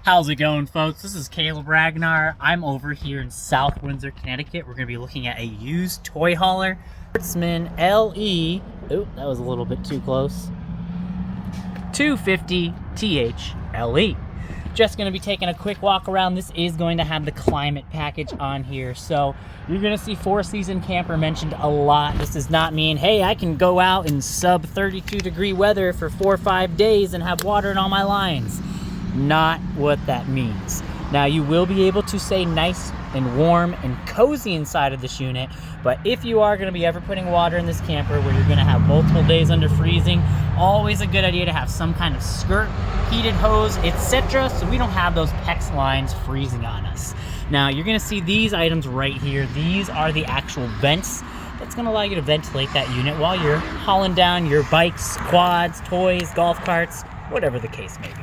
How's it going, folks? This is Caleb Ragnar. I'm over here in South Windsor, Connecticut. We're going to be looking at a used toy hauler, Sportsman LE. Oh, that was a little bit too close. 250 TH LE. Just going to be taking a quick walk around. This is going to have the climate package on here, so you're going to see four-season camper mentioned a lot. This does not mean, hey, I can go out in sub 32 degree weather for 4 or 5 days and have water in all my lines. Not what that means. Now, you will be able to stay nice and warm and cozy inside of this unit, but if you are going to be ever putting water in this camper where you're going to have multiple days under freezing, always a good idea to have some kind of skirt, heated hose, etc., so we don't have those PEX lines freezing on us. Now, you're going to see these items right here. These are the actual vents that's going to allow you to ventilate that unit while you're hauling down your bikes, quads, toys, golf carts, whatever the case may be.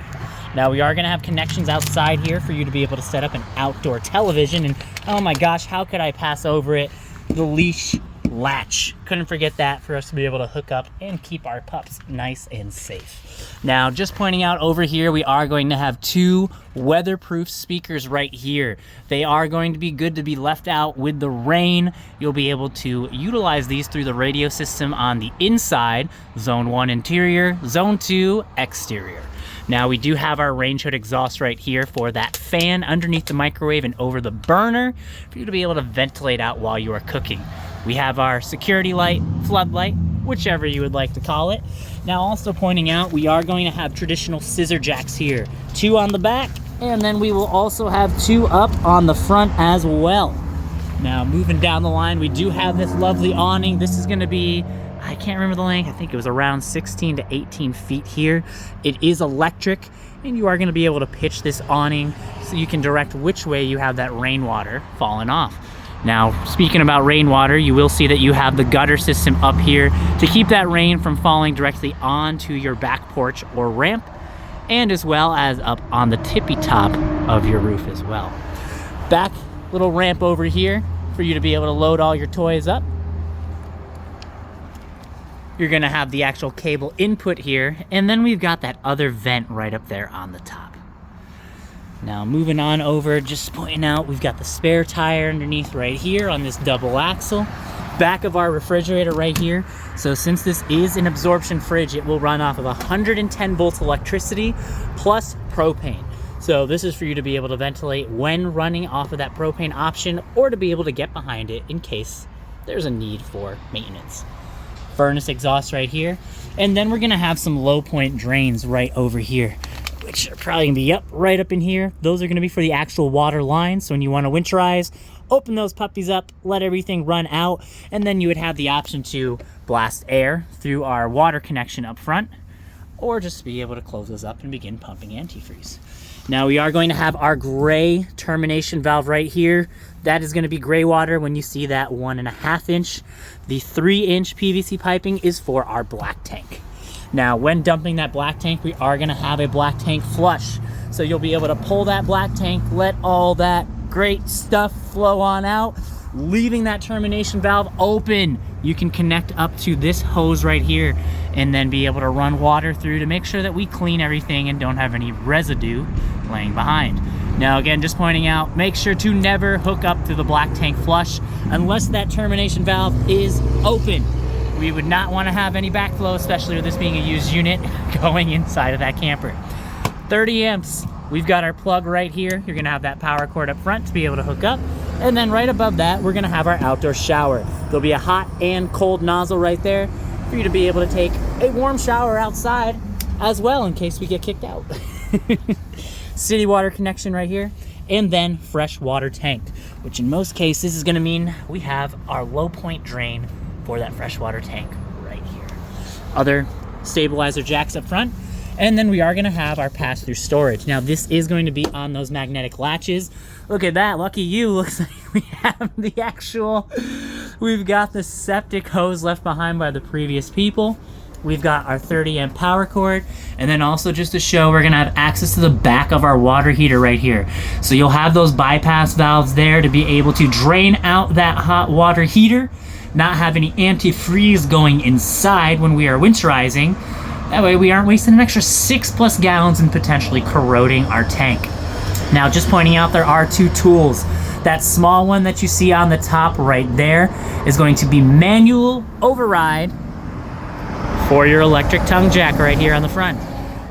Now, we are going to have connections outside here for you to be able to set up an outdoor television. And oh my gosh, how could I pass over it? The leash latch. Couldn't forget that for us to be able to hook up and keep our pups nice and safe. Now, just pointing out over here, we are going to have 2 weatherproof speakers right here. They are going to be good to be left out with the rain. You'll be able to utilize these through the radio system on the inside, Zone 1 interior, Zone 2 exterior. Now, we do have our range hood exhaust right here for that fan underneath the microwave and over the burner for you to be able to ventilate out while you are cooking. We have our security light, floodlight, whichever you would like to call it. Now, also pointing out, we are going to have traditional scissor jacks here. 2 on the back, and then we will also have 2 up on the front as well. Now, moving down the line, we do have this lovely awning. This is going to be, I can't remember the length, I think it was around 16 to 18 feet here. It is electric, and you are going to be able to pitch this awning so you can direct which way you have that rainwater falling off. Now, speaking about rainwater, you will see that you have the gutter system up here to keep that rain from falling directly onto your back porch or ramp, and as well as up on the tippy top of your roof as well. Back little ramp over here for you to be able to load all your toys up. You're going to have the actual cable input here, and then we've got that other vent right up there on the top. Now, moving on over, just pointing out, we've got the spare tire underneath right here on this double axle. Back of our refrigerator right here. So since this is an absorption fridge, it will run off of 110 volts electricity plus propane. So this is for you to be able to ventilate when running off of that propane option, or to be able to get behind it in case there's a need for maintenance. Furnace exhaust right here, and then we're gonna have some low point drains right over here, which are probably gonna be right up in here. Those are gonna be for the actual water lines, so when you want to winterize, open those puppies up, let everything run out, and then you would have the option to blast air through our water connection up front, or just be able to close those up and begin pumping antifreeze. Now, we are going to have our gray termination valve right here. That is going to be gray water when you see that 1.5 inch. The 3-inch PVC piping is for our black tank. Now, when dumping that black tank, we are going to have a black tank flush. So you'll be able to pull that black tank, let all that great stuff flow on out, leaving that termination valve open. You can connect up to this hose right here and then be able to run water through to make sure that we clean everything and don't have any residue laying behind. Now, again, just pointing out, make sure to never hook up to the black tank flush unless that termination valve is open. We would not want to have any backflow, especially with this being a used unit, going inside of that camper. 30 amps. We've got our plug right here. You're going to have that power cord up front to be able to hook up. And then right above that, we're going to have our outdoor shower. There'll be a hot and cold nozzle right there for you to be able to take a warm shower outside as well in case we get kicked out. City water connection right here. And then fresh water tank, which in most cases is going to mean we have our low point drain for that freshwater tank right here. Other stabilizer jacks up front. And then we are going to have our pass-through storage. Now, this is going to be on those magnetic latches. Look at that. Lucky you. Looks like we have the actual... We've got the septic hose left behind by the previous people. We've got our 30 amp power cord. And then also, just to show, we're going to have access to the back of our water heater right here. So you'll have those bypass valves there to be able to drain out that hot water heater, not have any antifreeze going inside when we are winterizing. That way we aren't wasting an extra 6+ gallons and potentially corroding our tank. Now, just pointing out, there are two tools. That small one that you see on the top right there is going to be manual override for your electric tongue jack right here on the front.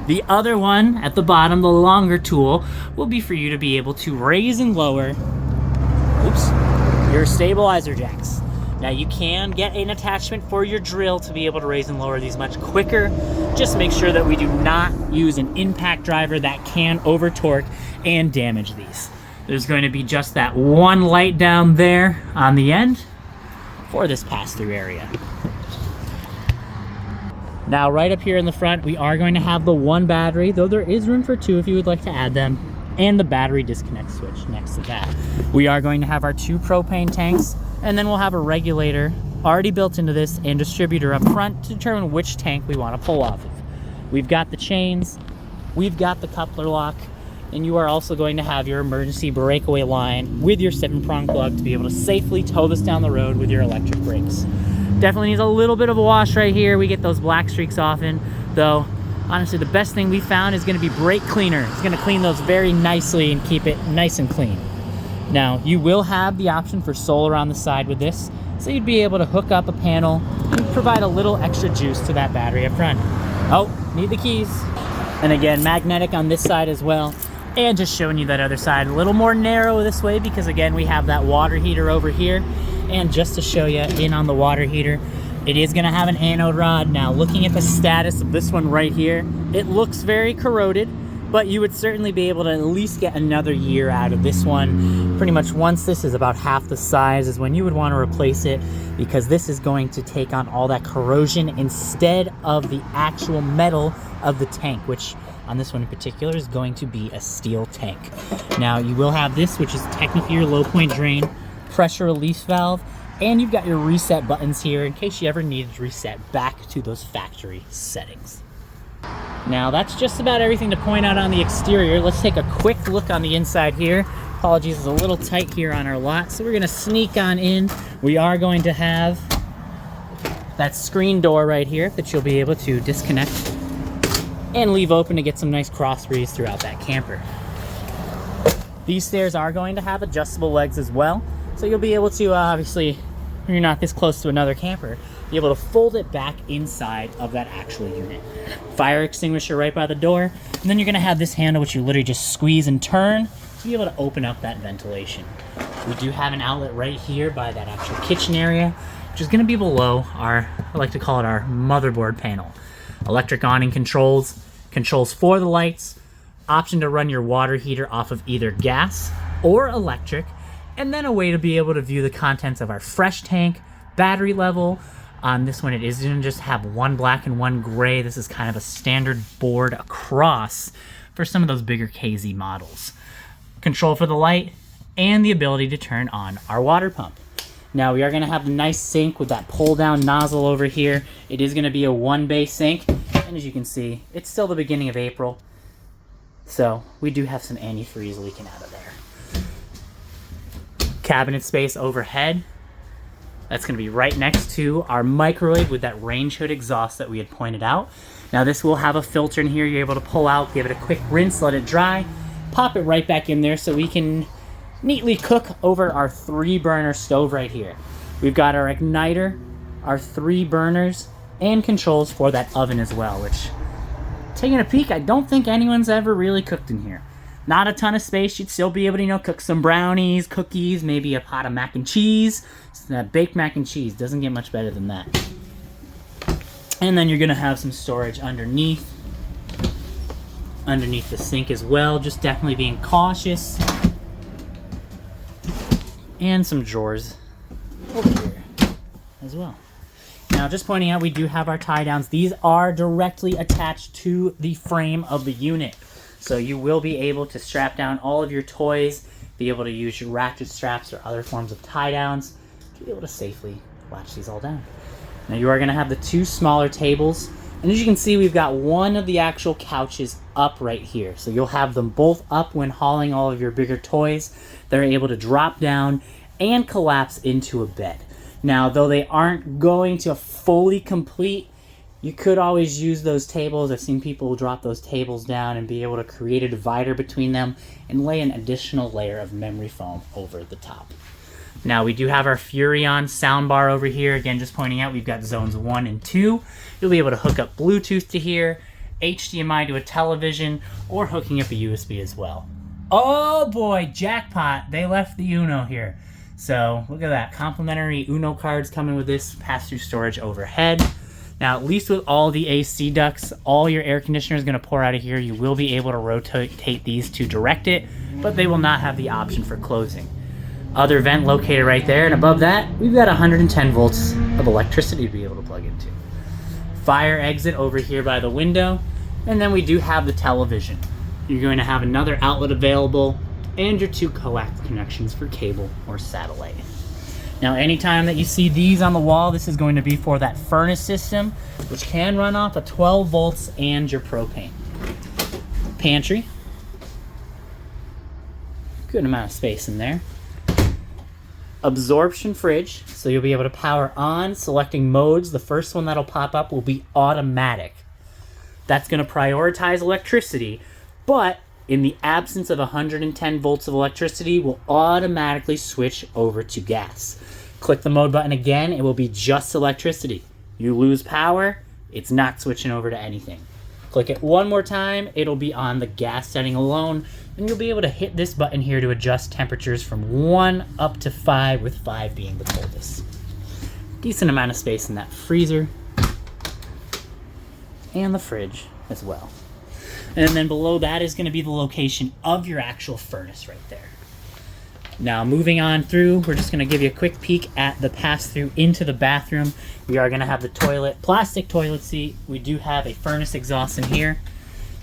The other one at the bottom, the longer tool, will be for you to be able to raise and lower, your stabilizer jacks. Now, you can get an attachment for your drill to be able to raise and lower these much quicker. Just make sure that we do not use an impact driver that can over torque and damage these. There's going to be just that one light down there on the end for this pass-through area. Now, right up here in the front, we are going to have the one battery, though there is room for two if you would like to add them, and the battery disconnect switch next to that. We are going to have our two propane tanks, and then we'll have a regulator already built into this and distributor up front to determine which tank we want to pull off of. We've got the chains, we've got the coupler lock, and you are also going to have your emergency breakaway line with your 7-prong plug to be able to safely tow this down the road with your electric brakes. Definitely needs a little bit of a wash right here. We get those black streaks often, though honestly the best thing we found is going to be brake cleaner. It's going to clean those very nicely and keep it nice and clean. Now, you will have the option for solar on the side with this, so you'd be able to hook up a panel and provide a little extra juice to that battery up front. Oh, need the keys. And again, magnetic on this side as well. And just showing you that other side, a little more narrow this way because again, we have that water heater over here. And just to show you in on the water heater, it is gonna have an anode rod. Now, looking at the status of this one right here, it looks very corroded, but you would certainly be able to at least get another year out of this one. Pretty much once this is about half the size is when you would want to replace it, because this is going to take on all that corrosion instead of the actual metal of the tank, which on this one in particular is going to be a steel tank. Now, you will have this, which is technically your low point drain, pressure release valve, and you've got your reset buttons here in case you ever needed to reset back to those factory settings. Now, that's just about everything to point out on the exterior. Let's take a quick look on the inside here. Apologies, it's a little tight here on our lot, so we're gonna sneak on in. We are going to have that screen door right here that you'll be able to disconnect and leave open to get some nice cross breeze throughout that camper. These stairs are going to have adjustable legs as well, so you'll be able to, obviously, when you're not this close to another camper, be able to fold it back inside of that actual unit. Fire extinguisher right by the door, and then you're gonna have this handle which you literally just squeeze and turn to be able to open up that ventilation. We do have an outlet right here by that actual kitchen area, which is gonna be below our, I like to call it our motherboard panel. Electric awning controls, controls for the lights, option to run your water heater off of either gas or electric, and then a way to be able to view the contents of our fresh tank, battery level. On this one, it is going to just have one black and one gray. This is kind of a standard board across for some of those bigger KZ models. Control for the light and the ability to turn on our water pump. Now, we are going to have the nice sink with that pull down nozzle over here. It is going to be a 1-bay sink, and as you can see, it's still the beginning of April, so we do have some antifreeze leaking out of there. Cabinet space overhead. That's going to be right next to our microwave with that range hood exhaust that we had pointed out. Now, this will have a filter in here you're able to pull out, give it a quick rinse, let it dry, pop it right back in there so we can neatly cook over our 3-burner stove right here. We've got our igniter, our 3 burners, and controls for that oven as well, which, taking a peek, I don't think anyone's ever really cooked in here. Not a ton of space. You'd still be able to, cook some brownies, cookies, maybe a pot of mac and cheese. That baked mac and cheese doesn't get much better than that. And then you're gonna have some storage underneath the sink as well, just definitely being cautious. And some drawers over here as well. Now, just pointing out, we do have our tie downs. These are directly attached to the frame of the unit. So you will be able to strap down all of your toys, be able to use your ratchet straps or other forms of tie downs to be able to safely latch these all down. Now, you are going to have the 2 smaller tables, and as you can see, we've got one of the actual couches up right here. So you'll have them both up when hauling all of your bigger toys. They're able to drop down and collapse into a bed. Now, though they aren't going to fully complete, You could always use those tables. I've seen people drop those tables down and be able to create a divider between them and lay an additional layer of memory foam over the top. Now we do have our Furrion soundbar over here. Again, just pointing out, we've got zones 1 and 2. You'll be able to hook up Bluetooth to here, HDMI to a television, or hooking up a USB as well. Oh boy, jackpot, they left the Uno here. So look at that, complimentary Uno cards coming with this pass-through storage overhead. Now, at least with all the AC ducts, all your air conditioner is going to pour out of here. You will be able to rotate these to direct it, but they will not have the option for closing. Other vent located right there, and above that, we've got 110 volts of electricity to be able to plug into. Fire exit over here by the window, and then we do have the television. You're going to have another outlet available, and your 2 coax connections for cable or satellite. Now, anytime that you see these on the wall, this is going to be for that furnace system, which can run off of 12 volts and your propane. Pantry. Good amount of space in there. Absorption fridge, so you'll be able to power on, selecting modes. The first one that'll pop up will be automatic. That's going to prioritize electricity, but in the absence of 110 volts of electricity, will automatically switch over to gas. Click the mode button again, it will be just electricity. You lose power, it's not switching over to anything. Click it one more time, it'll be on the gas setting alone, and you'll be able to hit this button here to adjust temperatures from 1 up to 5, with 5 being the coldest. Decent amount of space in that freezer, and the fridge as well. And then below that is going to be the location of your actual furnace right there. Now moving on through, we're just going to give you a quick peek at the pass-through into the bathroom. We are going to have the toilet, plastic toilet seat. We do have a furnace exhaust in here.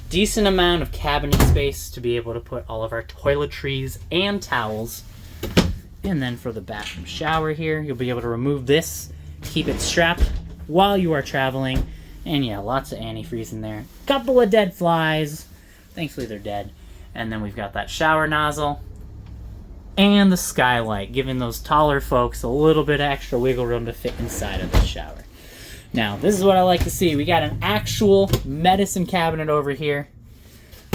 Decent amount of cabinet space to be able to put all of our toiletries and towels. And then for the bathroom shower here, you'll be able to remove this, keep it strapped while you are traveling. And yeah, lots of antifreeze in there. Couple of dead flies. Thankfully they're dead. And then we've got that shower nozzle and the skylight, giving those taller folks a little bit of extra wiggle room to fit inside of the shower. Now, this is what I like to see. We got an actual medicine cabinet over here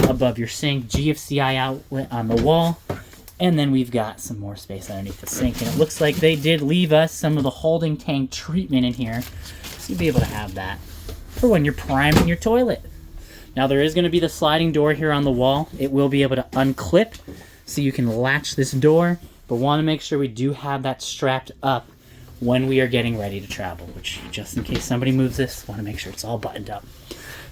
above your sink, GFCI outlet on the wall, and then we've got some more space underneath the sink. And it looks like they did leave us some of the holding tank treatment in here, so you'll be able to have that for when you're priming your toilet. Now, there is going to be the sliding door here on the wall. It will be able to unclip, so you can latch this door, but want to make sure we do have that strapped up when we are getting ready to travel, which, just in case somebody moves this, want to make sure it's all buttoned up.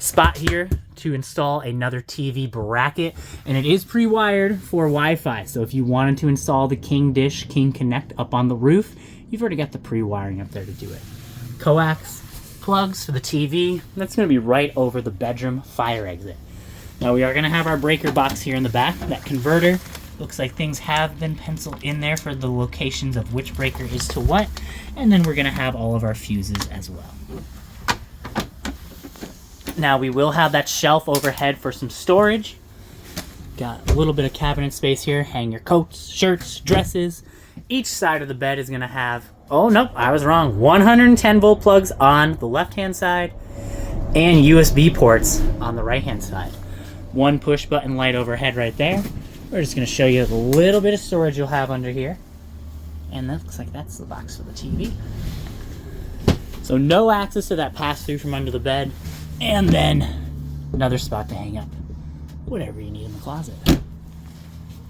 Spot here to install another TV bracket, and it is pre-wired for Wi-Fi, so if you wanted to install the King Dish King Connect up on the roof, you've already got the pre-wiring up there to do it. Coax plugs for the TV, that's going to be right over the bedroom fire exit. Now we are going to have our breaker box here in the back, that converter. Looks like things have been penciled in there for the locations of which breaker is to what. And then we're going to have all of our fuses as well. Now we will have that shelf overhead for some storage. Got a little bit of cabinet space here. Hang your coats, shirts, dresses. Each side of the bed is going to have, oh nope, I was wrong, 110 volt plugs on the left-hand side and USB ports on the right-hand side. One push button light overhead right there. We're just going to show you the little bit of storage you'll have under here. And that looks like that's the box for the TV. So no access to that pass-through from under the bed. And then another spot to hang up whatever you need in the closet.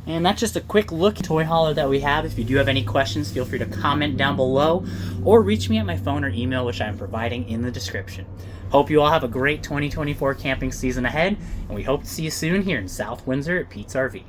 And that's just a quick look toy hauler that we have. If you do have any questions, feel free to comment down below or reach me at my phone or email, which I'm providing in the description. Hope you all have a great 2024 camping season ahead, and we hope to see you soon here in South Windsor at Pete's RV.